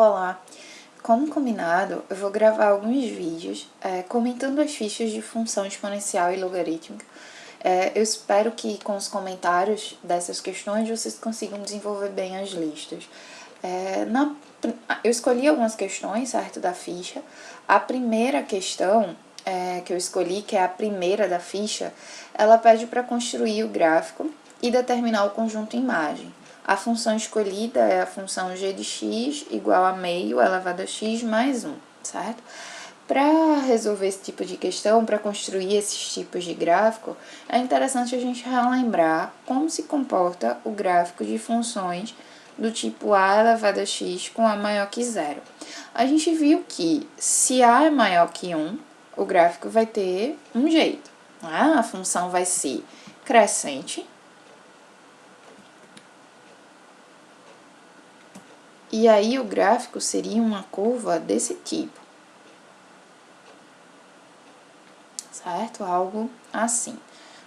Olá! Como combinado, eu vou gravar alguns vídeos comentando as fichas de função exponencial e logarítmica. Eu espero que com os comentários dessas questões vocês consigam desenvolver bem as listas. Eu escolhi algumas questões, certo, da ficha. A primeira questão que eu escolhi, que é a primeira da ficha, ela pede para construir o gráfico e determinar o conjunto imagem. A função escolhida é a função g de x igual a meio elevado a x mais 1, certo? Para resolver esse tipo de questão, para construir esses tipos de gráfico, é interessante a gente relembrar como se comporta o gráfico de funções do tipo a elevado a x com a maior que zero. A gente viu que se a é maior que 1, o gráfico vai ter um jeito, né? A função vai ser crescente, e aí o gráfico seria uma curva desse tipo, certo? Algo assim.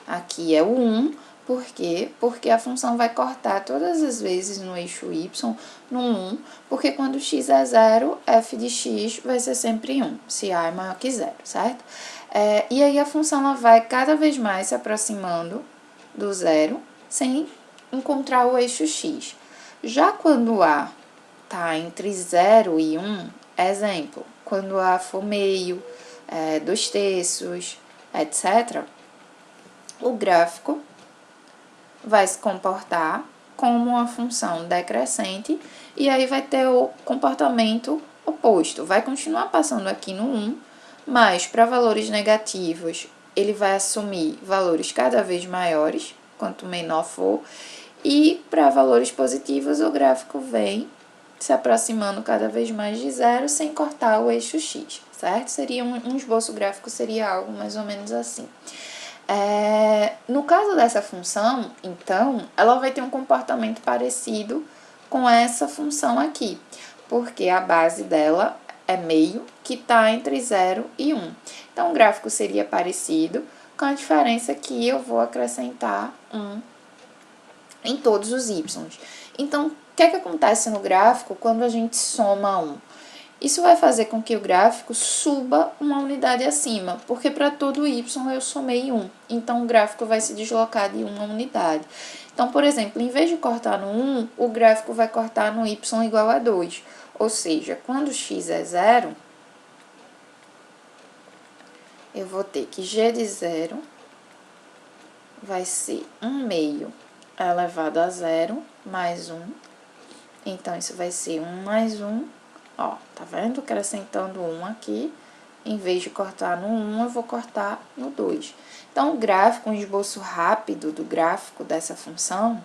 Aqui é o 1, por quê? Porque a função vai cortar todas as vezes no eixo y no 1, porque quando x é 0, f de x vai ser sempre 1, se a é maior que 0, certo? E aí a função ela vai cada vez mais se aproximando do 0, sem encontrar o eixo x. Já quando a está entre 0 e 1, exemplo, quando A for meio, 2/3, etc., o gráfico vai se comportar como uma função decrescente e aí vai ter o comportamento oposto. Vai continuar passando aqui no 1, mas para valores negativos ele vai assumir valores cada vez maiores, quanto menor for, e para valores positivos o gráfico vem se aproximando cada vez mais de 0 sem cortar o eixo x, certo? Seria um esboço gráfico, seria algo mais ou menos assim. No caso dessa função, então, ela vai ter um comportamento parecido com essa função aqui, porque a base dela é meio, que está entre 0 e 1. Então, o gráfico seria parecido, com a diferença que eu vou acrescentar 1 em todos os y. Então, o que acontece no gráfico quando a gente soma 1? Isso vai fazer com que o gráfico suba uma unidade acima, porque para todo y eu somei 1. Então, o gráfico vai se deslocar de uma unidade. Então, por exemplo, em vez de cortar no 1, o gráfico vai cortar no y igual a 2. Ou seja, quando x é 0, eu vou ter que g de 0 vai ser 1 meio elevado a 0 mais 1. Então, isso vai ser 1 mais 1. Ó, tá vendo? Acrescentando 1 aqui. Em vez de cortar no 1, eu vou cortar no 2. Então, o gráfico, um esboço rápido do gráfico dessa função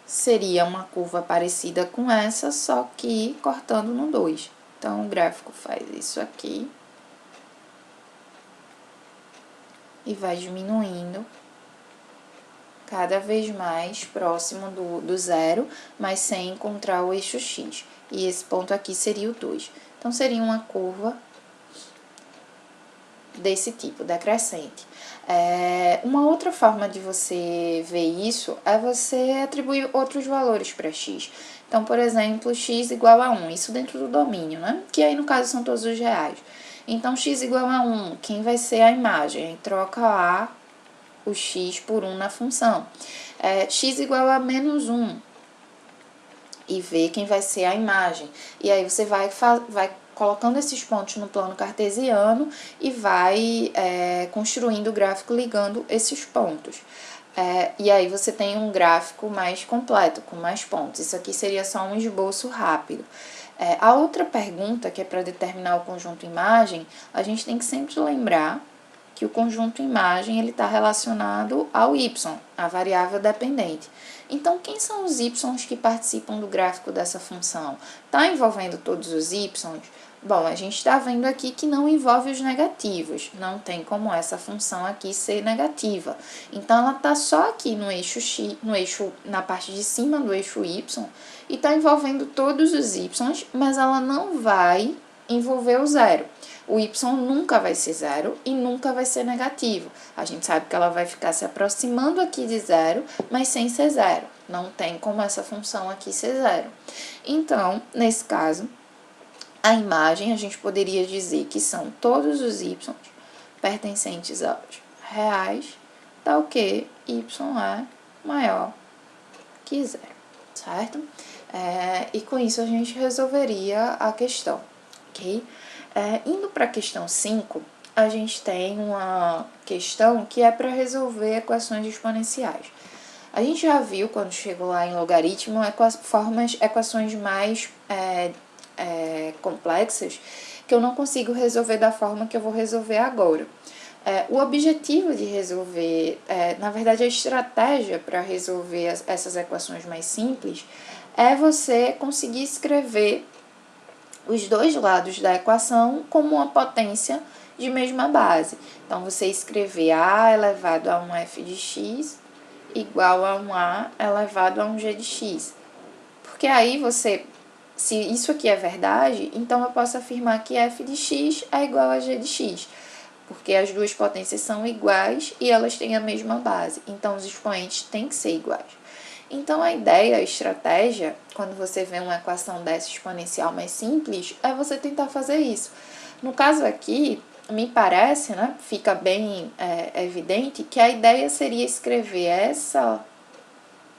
seria uma curva parecida com essa, só que cortando no 2. Então, o gráfico faz isso aqui e vai diminuindo cada vez mais próximo do 0, mas sem encontrar o eixo x. E esse ponto aqui seria o 2. Então, seria uma curva desse tipo, decrescente. Uma outra forma de você ver isso é você atribuir outros valores para x. Então, por exemplo, x igual a 1, isso dentro do domínio, né? Que aí, no caso, são todos os reais. Então, x igual a 1, quem vai ser a imagem? Aí, troca o x por 1 na função. X igual a menos 1, e ver quem vai ser a imagem. E aí você vai colocando esses pontos no plano cartesiano e vai construindo o gráfico ligando esses pontos. E aí você tem um gráfico mais completo, com mais pontos. Isso aqui seria só um esboço rápido. A outra pergunta, que é para determinar o conjunto imagem, a gente tem que sempre lembrar que o conjunto imagem ele está relacionado ao y, a variável dependente. Então, quem são os y que participam do gráfico dessa função? Está envolvendo todos os y? Bom, a gente está vendo aqui que não envolve os negativos, não tem como essa função aqui ser negativa. Então, ela está só aqui no eixo x, na parte de cima do eixo y, e está envolvendo todos os y, mas ela não vai envolver o zero. O y nunca vai ser zero e nunca vai ser negativo. A gente sabe que ela vai ficar se aproximando aqui de zero, mas sem ser zero. Não tem como essa função aqui ser zero. Então, nesse caso, a imagem a gente poderia dizer que são todos os y pertencentes aos reais, tal que y é maior que zero, certo? E com isso a gente resolveria a questão, ok? Indo para a questão 5, a gente tem uma questão que é para resolver equações exponenciais. A gente já viu, quando chegou lá em logaritmo, equações mais complexas, que eu não consigo resolver da forma que eu vou resolver agora. O objetivo de resolver, na verdade, a estratégia para resolver essas equações mais simples é você conseguir escrever os dois lados da equação como uma potência de mesma base. Então, você escrever a elevado a um f de x igual a um a elevado a um g de x. Porque aí você, se isso aqui é verdade, então eu posso afirmar que f de x é igual a g de x. Porque as duas potências são iguais e elas têm a mesma base. Então, os expoentes têm que ser iguais. Então, a ideia, a estratégia, quando você vê uma equação dessa exponencial mais simples, é você tentar fazer isso. No caso aqui, me parece, né, fica bem evidente que a ideia seria escrever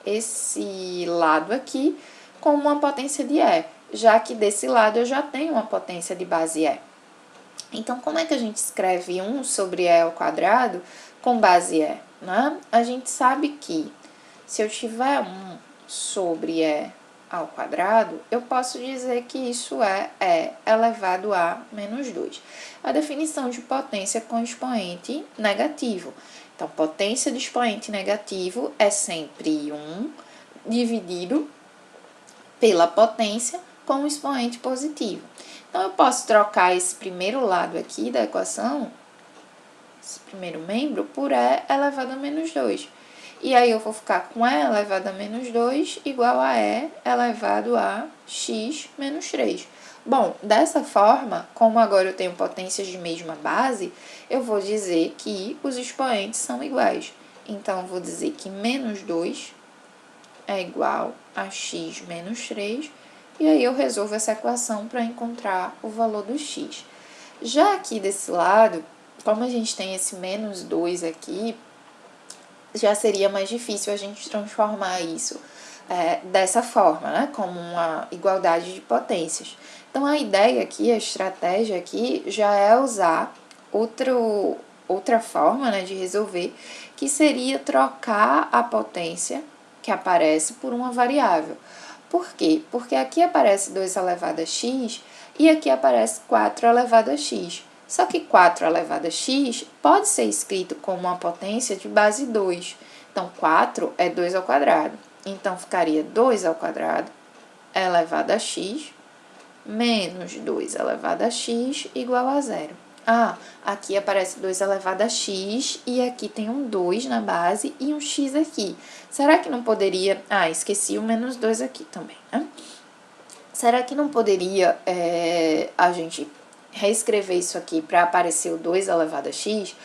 esse lado aqui como uma potência de E, já que desse lado eu já tenho uma potência de base E. Então, como é que a gente escreve 1 sobre E ao quadrado com base E? Né? A gente sabe que se eu tiver 1 sobre E ao quadrado, eu posso dizer que isso é E elevado a menos 2. A definição de potência com expoente negativo. Então, potência de expoente negativo é sempre 1 dividido pela potência com o expoente positivo. Então, eu posso trocar esse primeiro lado aqui da equação, esse primeiro membro, por E elevado a menos 2. E aí eu vou ficar com E elevado a menos 2 igual a E elevado a x menos 3. Bom, dessa forma, como agora eu tenho potências de mesma base, eu vou dizer que os expoentes são iguais. Então, eu vou dizer que menos 2 é igual a x menos 3, e aí eu resolvo essa equação para encontrar o valor do x. Já aqui desse lado, como a gente tem esse menos 2 aqui, já seria mais difícil a gente transformar isso dessa forma, né? Como uma igualdade de potências. Então, a ideia aqui, a estratégia aqui, já é usar outra forma, né, de resolver, que seria trocar a potência que aparece por uma variável. Por quê? Porque aqui aparece 2 elevado a x e aqui aparece 4 elevado a x. Só que 4 elevado a x pode ser escrito como uma potência de base 2. Então, 4 é 2 ao quadrado. Então, ficaria 2 ao quadrado elevado a x menos 2 elevado a x igual a zero. Aqui aparece 2 elevado a x e aqui tem um 2 na base e um x aqui. Será que não poderia... esqueci o menos 2 aqui também, né? Será que não poderia a gente reescrever isso aqui para aparecer o 2 elevado a x?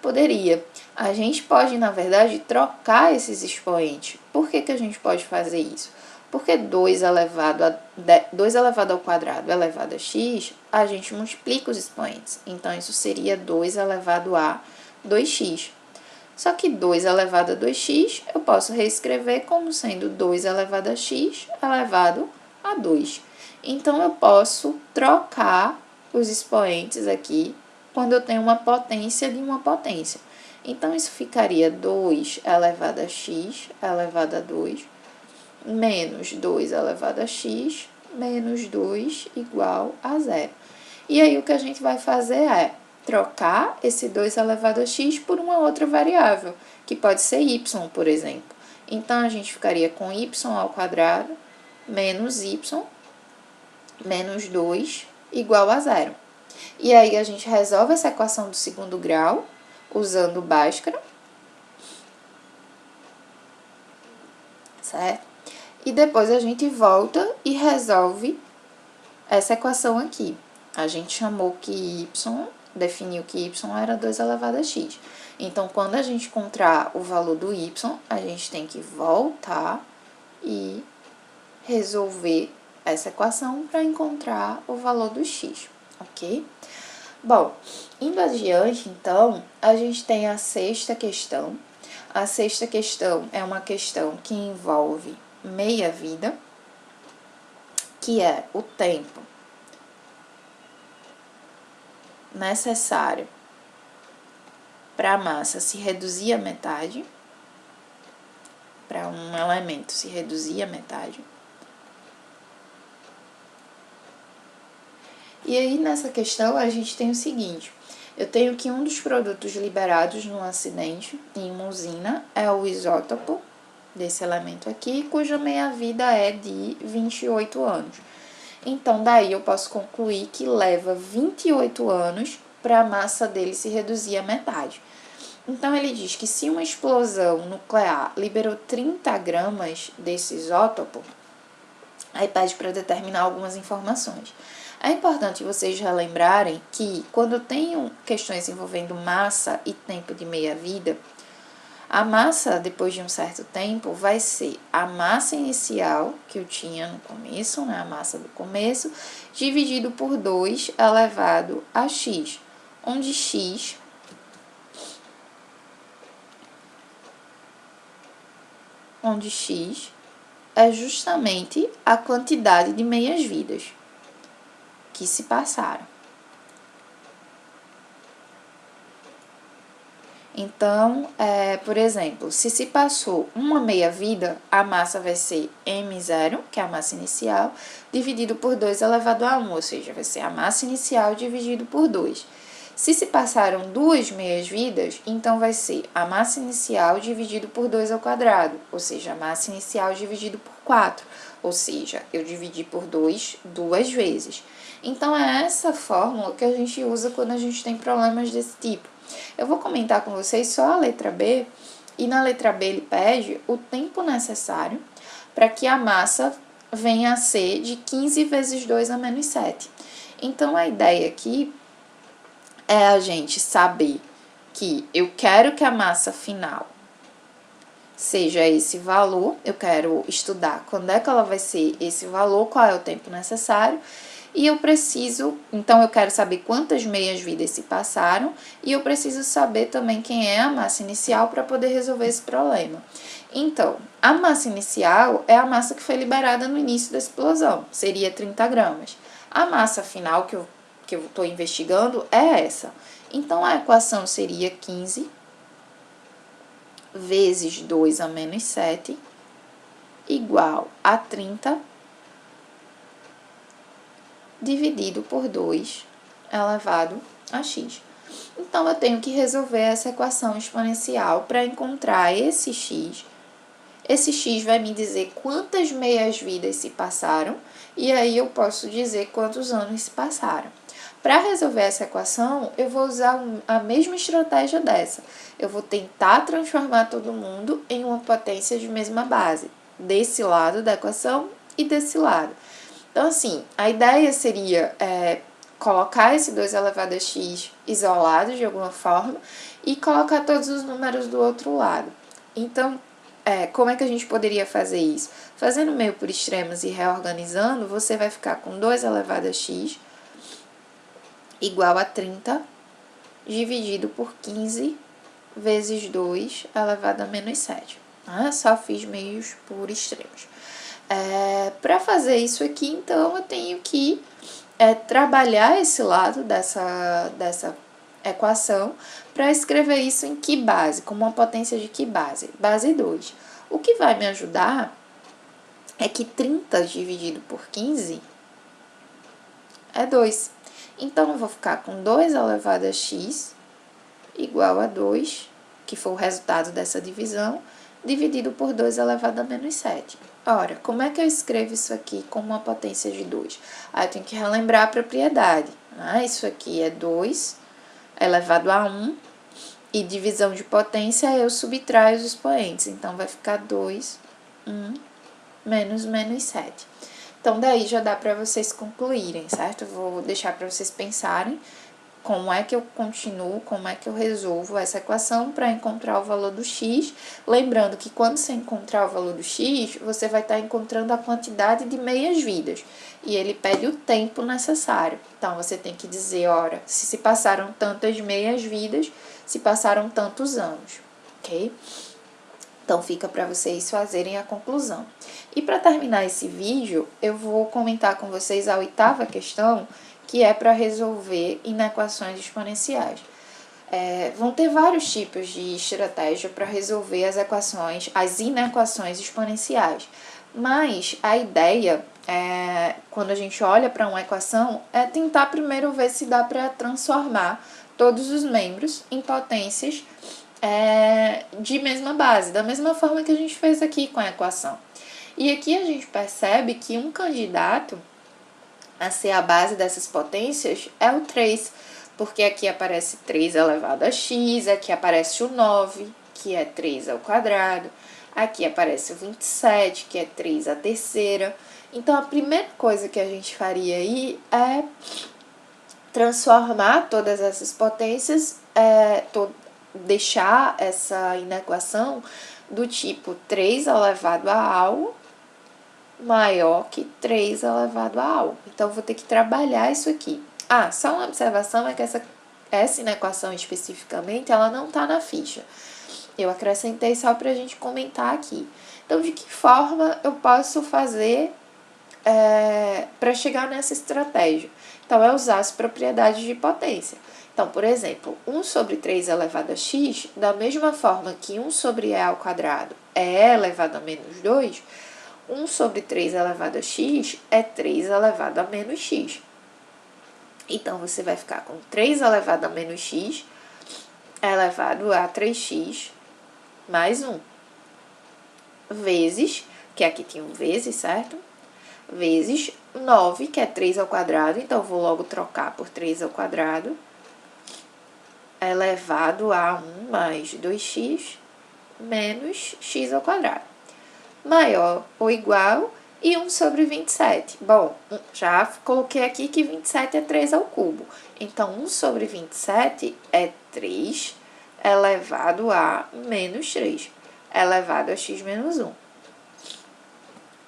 Poderia. A gente pode, na verdade, trocar esses expoentes. Por que a gente pode fazer isso? Porque 2 elevado ao quadrado elevado a x, a gente multiplica os expoentes. Então, isso seria 2 elevado a 2x. Só que 2 elevado a 2x, eu posso reescrever como sendo 2 elevado a x elevado a 2. Então, eu posso trocar os expoentes aqui quando eu tenho uma potência de uma potência. Então, isso ficaria 2 elevado a x elevado a 2 menos 2 elevado a x menos 2 igual a zero. E aí, o que a gente vai fazer é trocar esse 2 elevado a x por uma outra variável, que pode ser y, por exemplo. Então, a gente ficaria com y ao quadrado menos y menos 2 igual a zero. E aí, a gente resolve essa equação do segundo grau, usando o Bhaskara, certo? E depois a gente volta e resolve essa equação aqui. A gente chamou que y, definiu que y era 2 elevado a x. Então, quando a gente encontrar o valor do y, a gente tem que voltar e resolver essa equação para encontrar o valor do x, ok? Bom, indo adiante, então, a gente tem a sexta questão. A sexta questão é uma questão que envolve meia-vida, que é o tempo necessário para a massa se reduzir à metade, para um elemento se reduzir à metade. E aí, nessa questão, a gente tem o seguinte: eu tenho que um dos produtos liberados no acidente em uma usina é o isótopo desse elemento aqui, cuja meia-vida é de 28 anos. Então, daí eu posso concluir que leva 28 anos para a massa dele se reduzir à metade. Então, ele diz que se uma explosão nuclear liberou 30 gramas desse isótopo, aí pede para determinar algumas informações. É importante vocês relembrarem que, quando eu tenho questões envolvendo massa e tempo de meia-vida, a massa, depois de um certo tempo, vai ser a massa inicial que eu tinha no começo, né, a massa do começo, dividido por 2 elevado a x, onde x é justamente a quantidade de meias-vidas que se passaram. Então, por exemplo, se passou uma meia-vida, a massa vai ser m0, que é a massa inicial, dividido por 2 elevado a 1, ou seja, vai ser a massa inicial dividido por 2. Se passaram 2 meias-vidas, então vai ser a massa inicial dividido por 2 ao quadrado, ou seja, a massa inicial dividido por 4, ou seja, eu dividi por 2 duas vezes. Então, é essa fórmula que a gente usa quando a gente tem problemas desse tipo. Eu vou comentar com vocês só a letra B, e na letra B ele pede o tempo necessário para que a massa venha a ser de 15 vezes 2 a menos 7. Então, a ideia aqui é a gente saber que eu quero que a massa final seja esse valor, eu quero estudar quando é que ela vai ser esse valor, qual é o tempo necessário, e eu preciso, então eu quero saber quantas meias-vidas se passaram, e eu preciso saber também quem é a massa inicial para poder resolver esse problema. Então, a massa inicial é a massa que foi liberada no início da explosão, seria 30 gramas. A massa final que eu estou investigando é essa. Então, a equação seria 15 vezes 2 a menos 7 igual a 30 dividido por 2 elevado a x. Então, eu tenho que resolver essa equação exponencial para encontrar esse x. Esse x vai me dizer quantas meias-vidas se passaram, e aí eu posso dizer quantos anos se passaram. Para resolver essa equação, eu vou usar a mesma estratégia dessa. Eu vou tentar transformar todo mundo em uma potência de mesma base, desse lado da equação e desse lado. Então, assim, a ideia seria colocar esse 2 elevado a x isolado de alguma forma e colocar todos os números do outro lado. Então, como é que a gente poderia fazer isso? Fazendo meio por extremos e reorganizando, você vai ficar com 2 elevado a x igual a 30 dividido por 15 vezes 2 elevado a menos 7. Só fiz meios por extremos. Para fazer isso aqui, então, eu tenho que trabalhar esse lado dessa equação para escrever isso em que base, com uma potência de que base? Base 2. O que vai me ajudar é que 30 dividido por 15 é 2. Então, eu vou ficar com 2 elevado a x igual a 2, que foi o resultado dessa divisão, dividido por 2 elevado a menos 7. Ora, como é que eu escrevo isso aqui com uma potência de 2? Eu tenho que relembrar a propriedade. Isso aqui é 2 elevado a 1, e divisão de potência eu subtraio os expoentes. Então, vai ficar 2, 1, menos 7. Então, daí já dá para vocês concluírem, certo? Eu vou deixar para vocês pensarem como é que eu continuo, como é que eu resolvo essa equação para encontrar o valor do x. Lembrando que quando você encontrar o valor do x, você vai estar encontrando a quantidade de meias-vidas. E ele pede o tempo necessário. Então, você tem que dizer, ora, se passaram tantas meias-vidas, se passaram tantos anos, ok? Então, fica para vocês fazerem a conclusão. E para terminar esse vídeo, eu vou comentar com vocês a 8ª questão, que é para resolver inequações exponenciais. Vão ter vários tipos de estratégia para resolver as inequações exponenciais. Mas a ideia, quando a gente olha para uma equação, é tentar primeiro ver se dá para transformar todos os membros em potências de mesma base, da mesma forma que a gente fez aqui com a equação. E aqui a gente percebe que um candidato a ser a base dessas potências é o 3, porque aqui aparece 3 elevado a x, aqui aparece o 9, que é 3 ao quadrado, aqui aparece o 27, que é 3 à terceira. Então, a primeira coisa que a gente faria aí é transformar todas essas potências, deixar essa inequação do tipo 3 elevado a algo maior que 3 elevado a algo. Então, eu vou ter que trabalhar isso aqui. Só uma observação é que essa inequação especificamente, ela não está na ficha. Eu acrescentei só para a gente comentar aqui. Então, de que forma eu posso fazer para chegar nessa estratégia? Então, é usar as propriedades de potência. Então, por exemplo, 1 sobre 3 elevado a x, da mesma forma que 1 sobre e ao quadrado é e elevado a menos 2, 1 sobre 3 elevado a x é 3 elevado a menos x. Então, você vai ficar com 3 elevado a menos x elevado a 3x mais 1. Vezes, que aqui tinha um vezes, certo? Vezes 9, que é 3 ao quadrado, então vou logo trocar por 3 ao quadrado, elevado a 1 mais 2x menos x ao quadrado, maior ou igual e 1 sobre 27. Bom, já coloquei aqui que 27 é 3 ao cubo, então 1 sobre 27 é 3 elevado a menos 3, elevado a x menos 1.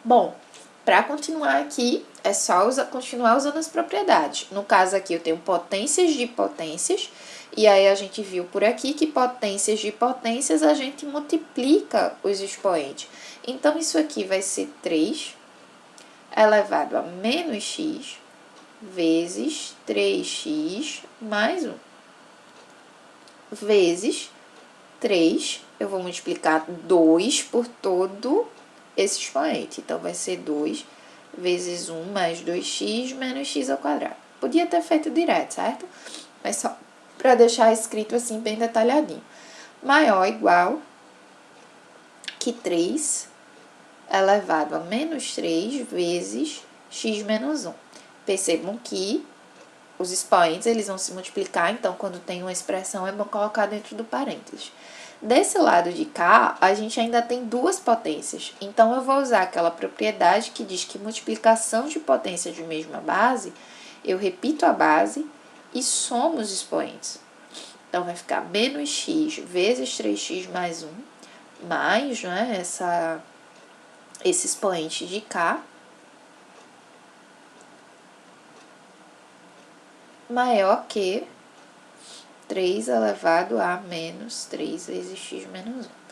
Bom, para continuar aqui, é só continuar usando as propriedades. No caso aqui, eu tenho potências de potências, e aí a gente viu por aqui que potências de potências a gente multiplica os expoentes. Então, isso aqui vai ser 3 elevado a menos x vezes 3x mais 1. Vezes 3, eu vou multiplicar 2 por todo esse expoente. Então, vai ser 2 vezes 1 mais 2x menos x ao quadrado. Podia ter feito direto, certo? Mas só para deixar escrito assim bem detalhadinho. Maior ou igual que 3 elevado a menos 3 vezes x menos 1. Percebam que os expoentes eles vão se multiplicar, então quando tem uma expressão é bom colocar dentro do parênteses. Desse lado de cá, a gente ainda tem duas potências, então eu vou usar aquela propriedade que diz que multiplicação de potência de mesma base, eu repito a base e somo os expoentes. Então, vai ficar menos x vezes 3x mais 1, mais, né, esse expoente de cá, maior que 3 elevado a menos 3 vezes x menos 1.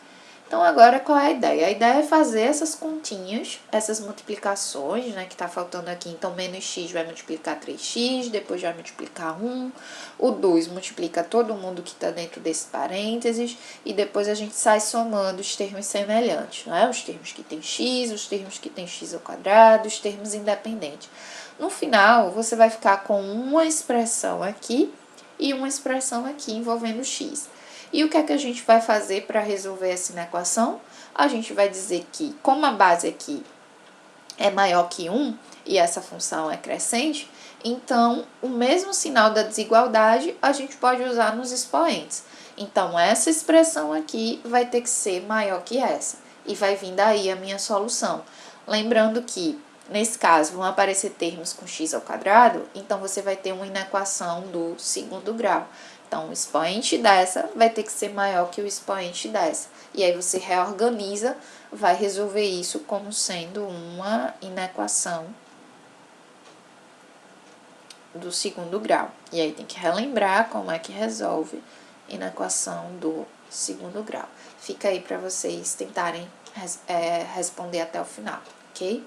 Então, agora, qual é a ideia? A ideia é fazer essas continhas, essas multiplicações, né, que tá faltando aqui. Então, menos x vai multiplicar 3x, depois vai multiplicar 1, o 2 multiplica todo mundo que tá dentro desse parênteses, e depois a gente sai somando os termos semelhantes, né? Os termos que tem x, os termos que tem x ao quadrado, os termos independentes. No final, você vai ficar com uma expressão aqui e uma expressão aqui envolvendo x. E o que é que a gente vai fazer para resolver essa inequação? A gente vai dizer que, como a base aqui é maior que 1 e essa função é crescente, então, o mesmo sinal da desigualdade a gente pode usar nos expoentes. Então, essa expressão aqui vai ter que ser maior que essa. E vai vir daí a minha solução. Lembrando que nesse caso, vão aparecer termos com x ao quadrado, então você vai ter uma inequação do segundo grau. Então, o expoente dessa vai ter que ser maior que o expoente dessa. E aí você reorganiza, vai resolver isso como sendo uma inequação do segundo grau. E aí tem que relembrar como é que resolve inequação do segundo grau. Fica aí para vocês tentarem responder até o final, ok?